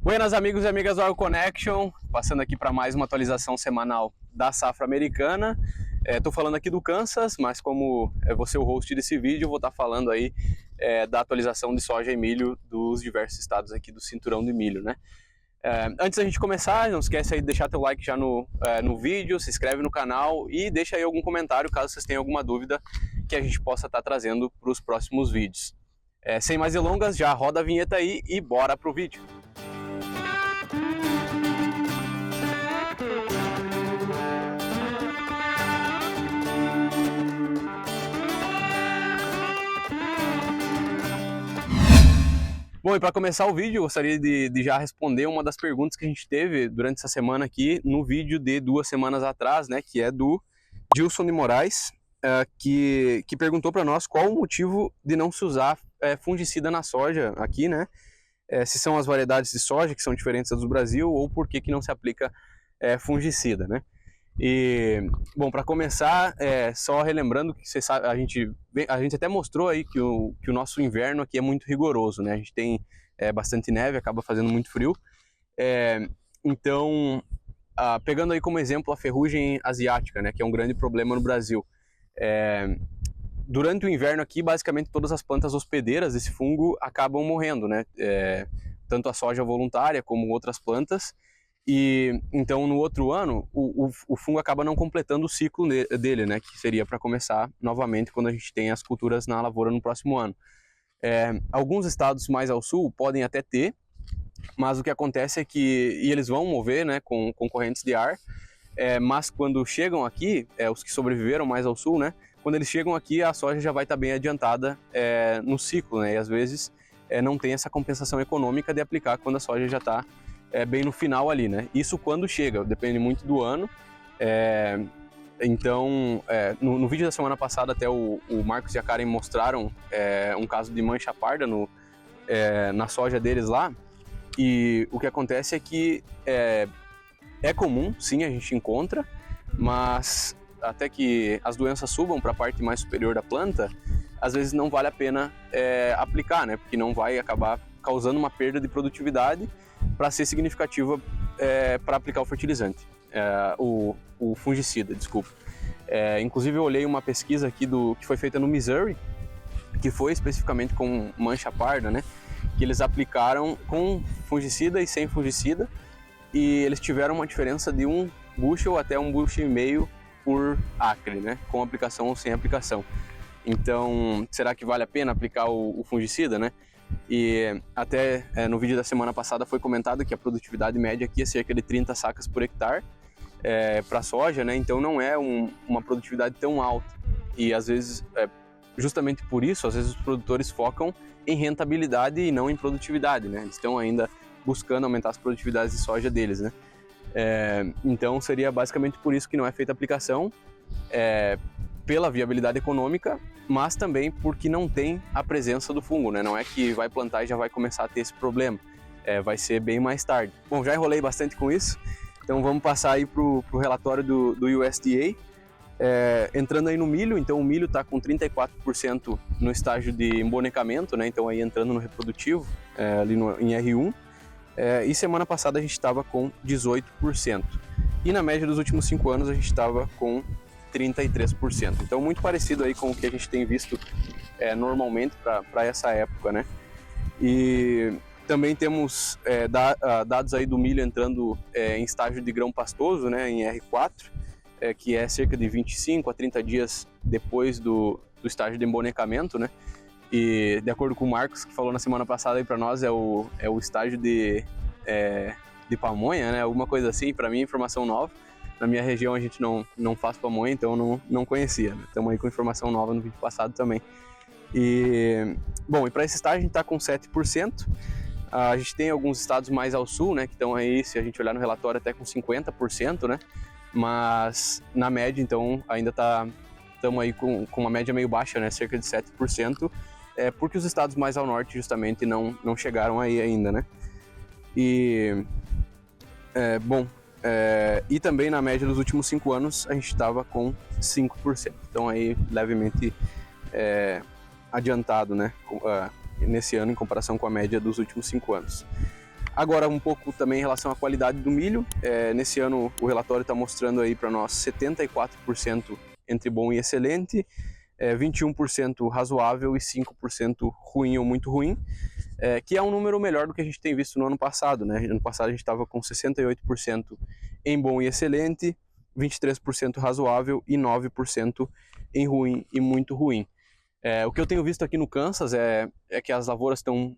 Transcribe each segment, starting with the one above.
Buenas amigos e amigas do Oil Connection, passando aqui para mais uma atualização semanal da safra americana. Estou falando aqui do Kansas, mas como vou ser o host desse vídeo, vou estar falando aí da atualização de soja e milho dos diversos estados aqui do cinturão de milho, né? Antes da gente começar, não esquece aí de deixar teu like já no vídeo, se inscreve no canal e deixa aí algum comentário caso vocês tenham alguma dúvida que a gente possa estar trazendo para os próximos vídeos. Sem mais delongas, já roda a vinheta aí e bora pro vídeo! Bom, e para começar o vídeo, eu gostaria de já responder uma das perguntas que a gente teve durante essa semana aqui no vídeo de 2 semanas atrás, né, que é do Gilson de Moraes, que perguntou para nós qual o motivo de não se usar fungicida na soja aqui, né, se são as variedades de soja que são diferentes das do Brasil ou por que não se aplica fungicida, né. E, bom, para começar, só relembrando que você sabe, a gente até mostrou aí que o nosso inverno aqui é muito rigoroso, né? A gente tem bastante neve, acaba fazendo muito frio. Então, pegando aí como exemplo a ferrugem asiática, né? Que é um grande problema no Brasil. Durante o inverno aqui, basicamente todas as plantas hospedeiras desse fungo acabam morrendo, né? Tanto a soja voluntária como outras plantas. E então no outro ano o fungo acaba não completando o ciclo dele, né, que seria para começar novamente quando a gente tem as culturas na lavoura no próximo ano. Alguns estados mais ao sul podem até ter, mas o que acontece é que eles vão mover, né, com correntes de ar, mas quando chegam aqui, os que sobreviveram mais ao sul, né, quando eles chegam aqui a soja já vai estar bem adiantada no ciclo, né, e às vezes não tem essa compensação econômica de aplicar quando a soja já está bem no final ali, né? Isso quando chega, depende muito do ano. Então, no vídeo da semana passada até o Marcos e a Karen mostraram um caso de mancha parda na soja deles lá. E o que acontece é que é comum, sim, a gente encontra, mas até que as doenças subam para a parte mais superior da planta, às vezes não vale a pena aplicar, né? Porque não vai acabar causando uma perda de produtividade para ser significativa para aplicar o fertilizante, o fungicida, desculpa. Inclusive eu olhei uma pesquisa aqui que foi feita no Missouri, que foi especificamente com mancha parda, né? Que eles aplicaram com fungicida e sem fungicida, e eles tiveram uma diferença de 1 bushel até 1,5 bushel por acre, né? Com aplicação ou sem aplicação. Então, será que vale a pena aplicar o fungicida, né? E até no vídeo da semana passada foi comentado que a produtividade média aqui é cerca de 30 sacas por hectare para soja, né? Então não é uma produtividade tão alta. E às vezes, justamente por isso, às vezes os produtores focam em rentabilidade e não em produtividade, né? Eles estão ainda buscando aumentar as produtividades de soja deles, né? Então seria basicamente por isso que não é feita a aplicação, pela viabilidade econômica, mas também porque não tem a presença do fungo, né? Não é que vai plantar e já vai começar a ter esse problema, vai ser bem mais tarde. Bom, já enrolei bastante com isso, então vamos passar aí para o relatório do USDA. Entrando aí no milho, então o milho está com 34% no estágio de embonecamento, né? Então aí entrando no reprodutivo, ali em R1, e semana passada a gente estava com 18%. E na média dos últimos 5 anos a gente estava com 33%. Então muito parecido aí com o que a gente tem visto normalmente para essa época, né? E também temos dados aí do milho entrando em estágio de grão pastoso, né, em R4, que é cerca de 25 a 30 dias depois do estágio de embonecamento, né? E de acordo com o Marcos, que falou na semana passada aí para nós, é o estágio de pamonha, né? Alguma coisa assim, para mim, informação nova. Na minha região a gente não faz pamonha, então não conhecia, né? Estamos aí com informação nova no vídeo passado também. E, bom, e para esse estágio a gente está com 7%. A gente tem alguns estados mais ao sul, né, que estão aí, se a gente olhar no relatório, até com 50%, né? Mas na média, então, ainda estamos aí com uma média meio baixa, né? Cerca de 7%, porque os estados mais ao norte justamente não chegaram aí ainda, né? E, bom... e também na média dos últimos 5 anos a gente estava com 5%, então aí levemente adiantado, né, nesse ano em comparação com a média dos últimos 5 anos. Agora um pouco também em relação à qualidade do milho. Nesse ano o relatório está mostrando aí para nós 74% entre bom e excelente, 21% razoável e 5% ruim ou muito ruim, que é um número melhor do que a gente tem visto no ano passado, né? Ano passado a gente estava com 68% em bom e excelente, 23% razoável e 9% em ruim e muito ruim. O que eu tenho visto aqui no Kansas é que as lavouras estão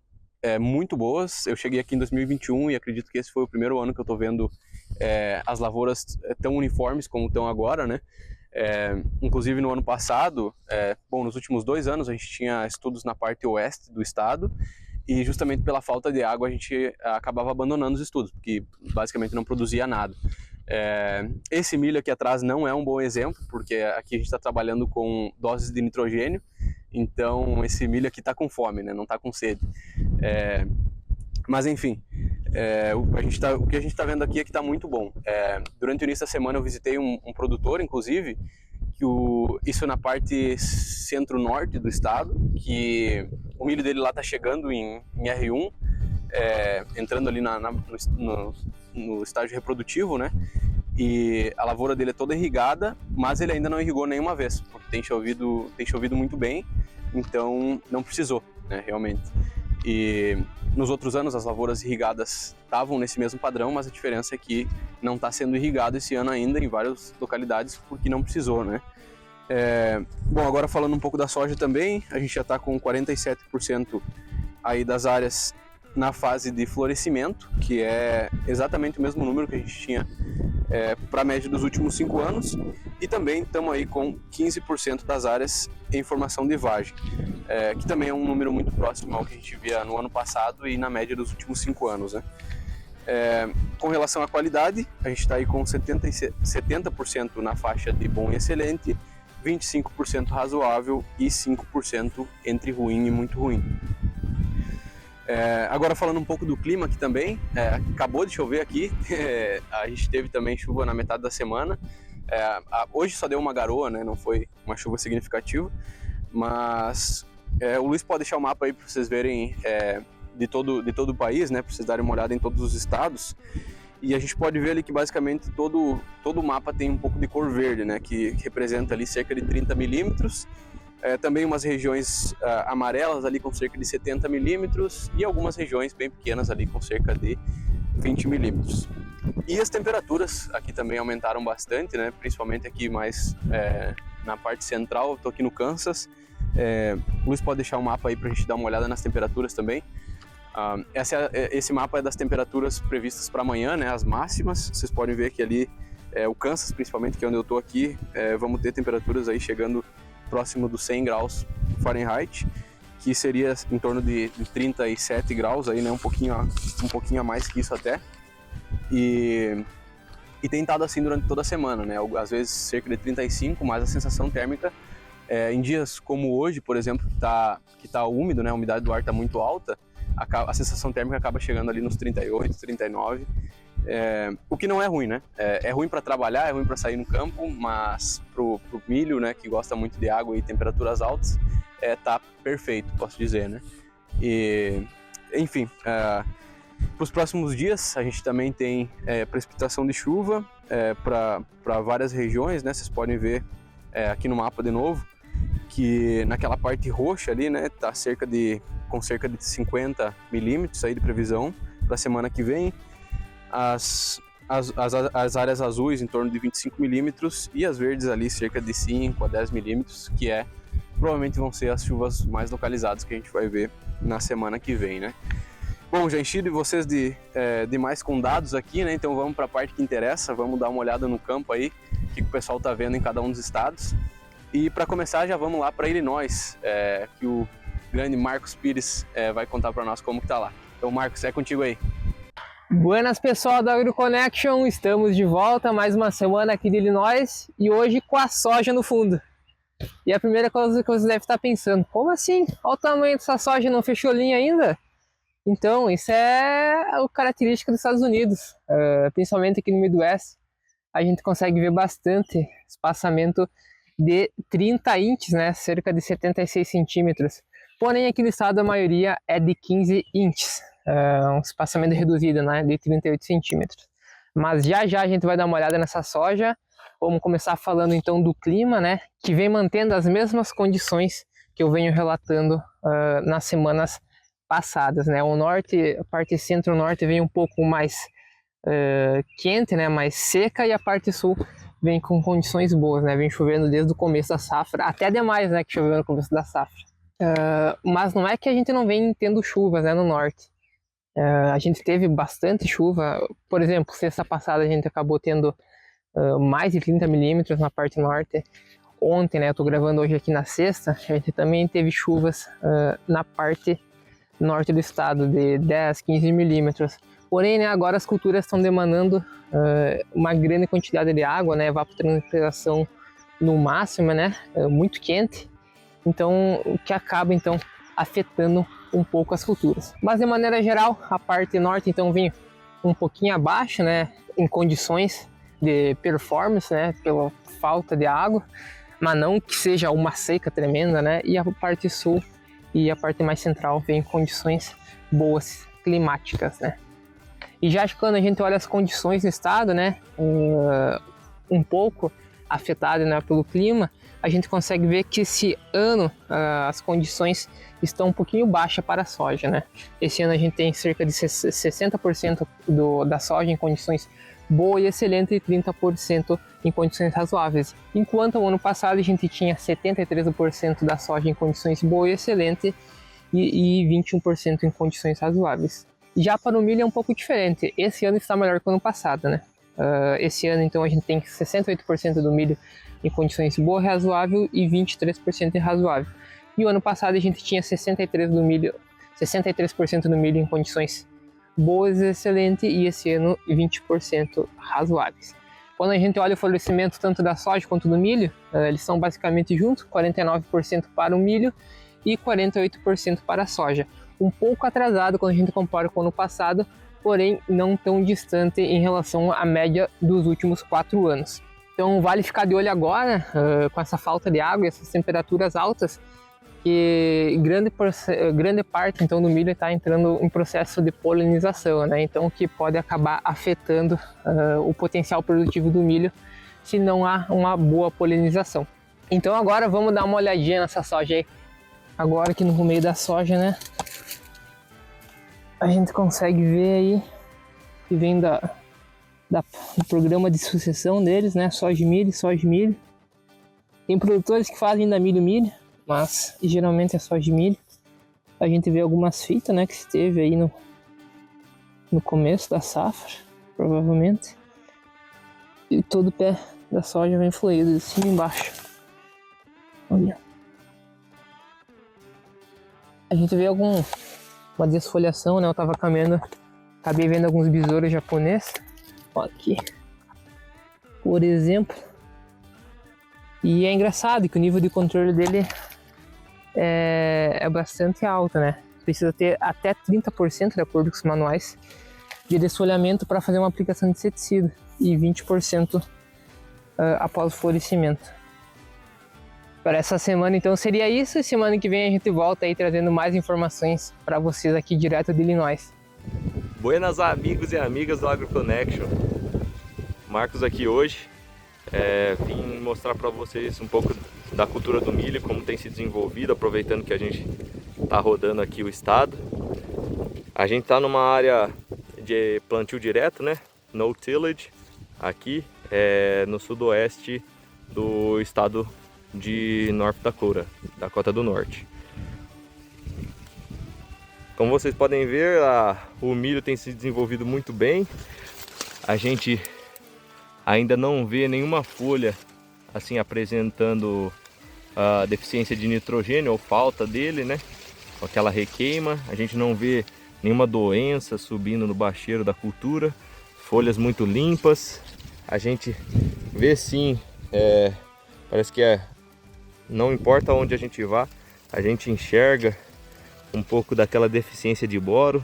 muito boas. Eu cheguei aqui em 2021 e acredito que esse foi o primeiro ano que eu estou vendo as lavouras tão uniformes como estão agora, né? Inclusive no ano passado, nos últimos 2 anos a gente tinha estudos na parte oeste do estado e justamente pela falta de água a gente acabava abandonando os estudos, porque basicamente não produzia nada. Esse milho aqui atrás não é um bom exemplo, porque aqui a gente está trabalhando com doses de nitrogênio, então esse milho aqui está com fome, né? Não está com sede. Mas enfim, o que a gente está vendo aqui é que está muito bom. Durante o início da semana eu visitei um produtor, inclusive, isso na parte centro-norte do estado, que o milho dele lá está chegando em R1, entrando ali no estágio reprodutivo, né? E a lavoura dele é toda irrigada, mas ele ainda não irrigou nenhuma vez, porque tem chovido muito bem, então não precisou, né, realmente. E nos outros anos as lavouras irrigadas estavam nesse mesmo padrão, mas a diferença é que não está sendo irrigado esse ano ainda em várias localidades porque não precisou, né? Bom, agora falando um pouco da soja também, a gente já está com 47% aí das áreas na fase de florescimento, que é exatamente o mesmo número que a gente tinha para a média dos últimos 5 anos, e também estamos aí com 15% das áreas em formação de vagem, que também é um número muito próximo ao que a gente via no ano passado e na média dos últimos 5 anos, né? Com relação à qualidade, a gente está aí com 70% na faixa de bom e excelente, 25% razoável e 5% entre ruim e muito ruim. Agora falando um pouco do clima aqui também, acabou de chover aqui, a gente teve também chuva na metade da semana. Hoje só deu uma garoa, né? Não foi uma chuva significativa, mas o Luiz pode deixar o mapa aí para vocês verem de todo o país, né? Para vocês darem uma olhada em todos os estados. E a gente pode ver ali que basicamente todo o mapa tem um pouco de cor verde, né? Que representa ali cerca de 30 milímetros. Também umas regiões amarelas ali com cerca de 70 milímetros e algumas regiões bem pequenas ali com cerca de 20 milímetros. E as temperaturas aqui também aumentaram bastante, né? Principalmente aqui mais na parte central. Estou aqui no Kansas. O Luiz pode deixar o mapa aí para a gente dar uma olhada nas temperaturas também. Esse mapa é das temperaturas previstas para amanhã, né? As máximas. Vocês podem ver que ali o Kansas, principalmente, que é onde eu estou aqui, vamos ter temperaturas aí chegando próximo dos 100 graus Fahrenheit, que seria em torno de 37 graus aí, né? Um pouquinho a mais que isso até. E tem estado assim durante toda a semana, né? Às vezes cerca de 35, mas a sensação térmica em dias como hoje, por exemplo, que tá úmido, né? A umidade do ar está muito alta, a sensação térmica acaba chegando ali nos 38, 39. O que não é ruim, né? É ruim para trabalhar, é ruim para sair no campo, mas pro milho, né, que gosta muito de água e temperaturas altas, tá perfeito, posso dizer, né? E, enfim, para os próximos dias a gente também tem precipitação de chuva para várias regiões, né? Vocês podem ver aqui no mapa de novo que naquela parte roxa ali, né, tá com cerca de 50 milímetros aí de previsão para a semana que vem. As áreas azuis em torno de 25 milímetros e as verdes ali cerca de 5 a 10 milímetros, que provavelmente vão ser as chuvas mais localizadas que a gente vai ver na semana que vem, né? Bom, já enchi de vocês de mais com dados aqui, né? Então vamos para a parte que interessa, vamos dar uma olhada no campo aí, o que o pessoal está vendo em cada um dos estados. E para começar já vamos lá para Illinois, que o grande Marcos Pires vai contar para nós como que tá lá. Então Marcos, é contigo aí. Buenas pessoal da AgroConnection, estamos de volta mais uma semana aqui de Illinois e hoje com a soja no fundo. E a primeira coisa que você deve estar pensando, como assim? Olha o tamanho dessa soja, não fechou linha ainda? Então, isso é a característica dos Estados Unidos, principalmente aqui no Midwest. A gente consegue ver bastante espaçamento de 30 inches, né? Cerca de 76 centímetros. Porém, aqui no estado a maioria é de 15 inches. um espaçamento reduzido, né, de 38 centímetros. Mas já a gente vai dar uma olhada nessa soja. Vamos começar falando então do clima, né, que vem mantendo as mesmas condições que eu venho relatando nas semanas passadas, né. O norte, a parte centro-norte vem um pouco mais quente, né, mais seca, e a parte sul vem com condições boas, né, vem chovendo desde o começo da safra, até demais, né, que choveu no começo da safra. Mas não é que a gente não vem tendo chuvas, né, no norte. A gente teve bastante chuva, por exemplo, sexta passada a gente acabou tendo mais de 30 milímetros na parte norte. Ontem, né, eu tô gravando hoje aqui na sexta, a gente também teve chuvas na parte norte do estado de 10, 15 milímetros. Porém, né, agora as culturas estão demandando uma grande quantidade de água, né, evapotranspiração no máximo, né, muito quente, então o que acaba então afetando um pouco as culturas. Mas de maneira geral, a parte norte então vem um pouquinho abaixo, né, em condições de performance, né, pela falta de água, mas não que seja uma seca tremenda, né, e a parte sul e a parte mais central vem em condições boas climáticas, né. E já quando a gente olha as condições do estado, né, um pouco afetado, né, pelo clima, a gente consegue ver que esse ano as condições estão um pouquinho baixas para a soja, né. Esse ano a gente tem cerca de 60% da soja em condições boa e excelente e 30% em condições razoáveis. Enquanto o ano passado a gente tinha 73% da soja em condições boa e excelente e 21% em condições razoáveis. Já para o milho é um pouco diferente. Esse ano está melhor que o ano passado, né? Esse ano então a gente tem 68% do milho em condições boa, razoável e 23% em razoável. E o ano passado a gente tinha 63% do milho em condições boas e excelente, e esse ano 20% razoáveis. Quando a gente olha o florescimento tanto da soja quanto do milho, eles são basicamente juntos, 49% para o milho e 48% para a soja. Um pouco atrasado quando a gente compara com o ano passado, porém não tão distante em relação à média dos últimos 4 anos. Então vale ficar de olho agora, com essa falta de água e essas temperaturas altas, que grande parte então do milho está entrando em processo de polinização, né? Então que pode acabar afetando o potencial produtivo do milho se não há uma boa polinização. Então agora vamos dar uma olhadinha nessa soja aí. Agora aqui no meio da soja, né, a gente consegue ver aí que vem do programa de sucessão deles, né, soja e milho. Tem produtores que fazem ainda milho, mas geralmente é soja e milho. A gente vê algumas fitas, né, que se teve aí no começo da safra, provavelmente. E todo o pé da soja vem fluído de cima e embaixo. Olha. A gente vê uma desfolhação, né? Eu tava caminhando, acabei vendo alguns besouros japoneses. Olha aqui, por exemplo. E é engraçado que o nível de controle dele é bastante alto, né? Precisa ter até 30%, de acordo com os manuais, de desfolhamento para fazer uma aplicação de inseticida e 20% após o florescimento. Para essa semana então seria isso, e semana que vem a gente volta aí trazendo mais informações para vocês aqui direto de Illinois. Buenas amigos e amigas do AgroConnection, Marcos aqui hoje, vim mostrar para vocês um pouco da cultura do milho, como tem se desenvolvido, aproveitando que a gente está rodando aqui o estado. A gente está numa área de plantio direto, né, no tillage, aqui no sudoeste do estado de North Dakota, Dakota do Norte. Como vocês podem ver, o milho tem se desenvolvido muito bem. A gente ainda não vê nenhuma folha assim apresentando deficiência de nitrogênio ou falta dele, né? Com aquela requeima. A gente não vê nenhuma doença subindo no bacheiro da cultura. Folhas muito limpas. A gente vê sim, parece que não importa onde a gente vá, a gente enxerga um pouco daquela deficiência de boro,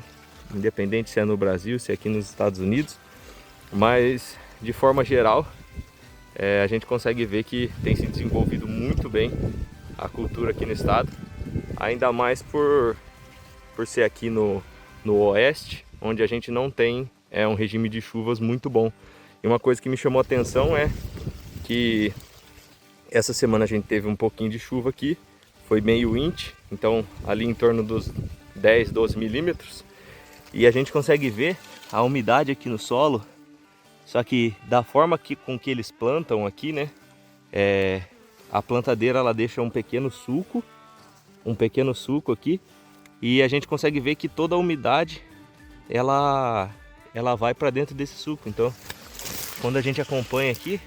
independente se é no Brasil, se é aqui nos Estados Unidos, mas de forma geral a gente consegue ver que tem se desenvolvido muito bem a cultura aqui no estado, ainda mais por ser aqui no no oeste, onde a gente não tem um regime de chuvas muito bom. E uma coisa que me chamou a atenção é que essa semana a gente teve um pouquinho de chuva aqui, foi meio inch, então ali em torno dos 10, 12 milímetros, e a gente consegue ver a umidade aqui no solo, só que da forma com que eles plantam aqui, né, a plantadeira ela deixa um pequeno suco aqui, e a gente consegue ver que toda a umidade ela vai para dentro desse suco. Então, quando a gente acompanha aqui,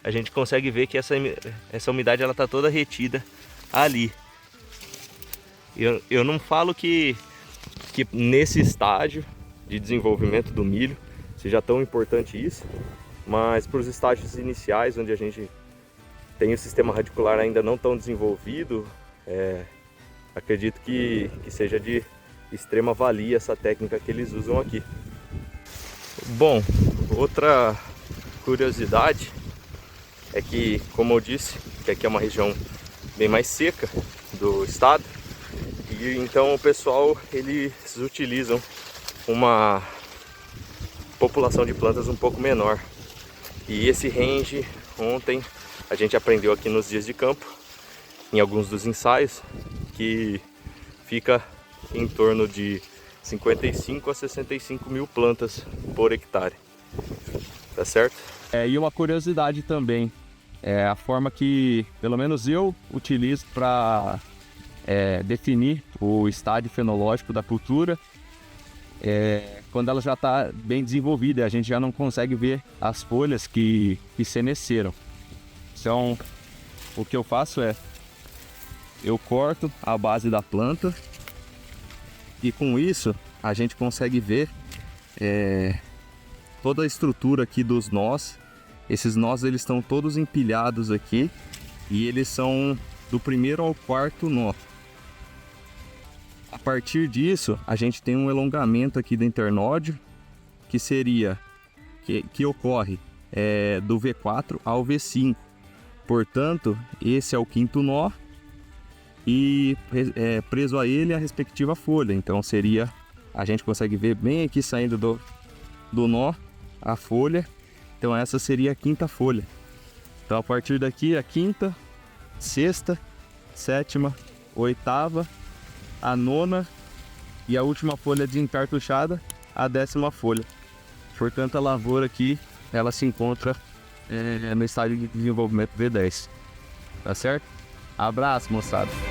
a gente consegue ver que essa umidade ela tá toda retida ali. Eu não falo que nesse estágio de desenvolvimento do milho seja tão importante isso, mas para os estágios iniciais, onde a gente tem o sistema radicular ainda não tão desenvolvido, acredito que seja de extrema valia essa técnica que eles usam aqui. Bom, outra curiosidade é que, como eu disse, que aqui é uma região bem mais seca do estado, e então o pessoal eles utilizam uma população de plantas um pouco menor. E esse range, ontem a gente aprendeu aqui nos dias de campo, em alguns dos ensaios, que fica em torno de 55 a 65 mil plantas por hectare, tá certo? E uma curiosidade também, a forma que, pelo menos eu utilizo para definir o estágio fenológico da cultura, quando ela já está bem desenvolvida, a gente já não consegue ver as folhas que senesceram. Então, o que eu faço eu corto a base da planta, e com isso a gente consegue ver toda a estrutura aqui dos nós. Esses nós eles estão todos empilhados aqui, e eles são do primeiro ao quarto nó. A partir disso a gente tem um elongamento aqui do internódio, que ocorre do V4 ao V5. Portanto, esse é o quinto nó, e preso a ele a respectiva folha. Então a gente consegue ver bem aqui saindo do nó a folha. Então essa seria a quinta folha. Então a partir daqui a quinta, sexta, sétima, oitava, a nona e a última folha desencartuchada, a 10ª folha. Portanto, a lavoura aqui ela se encontra no estágio de desenvolvimento V10. Tá certo? Abraço, moçada!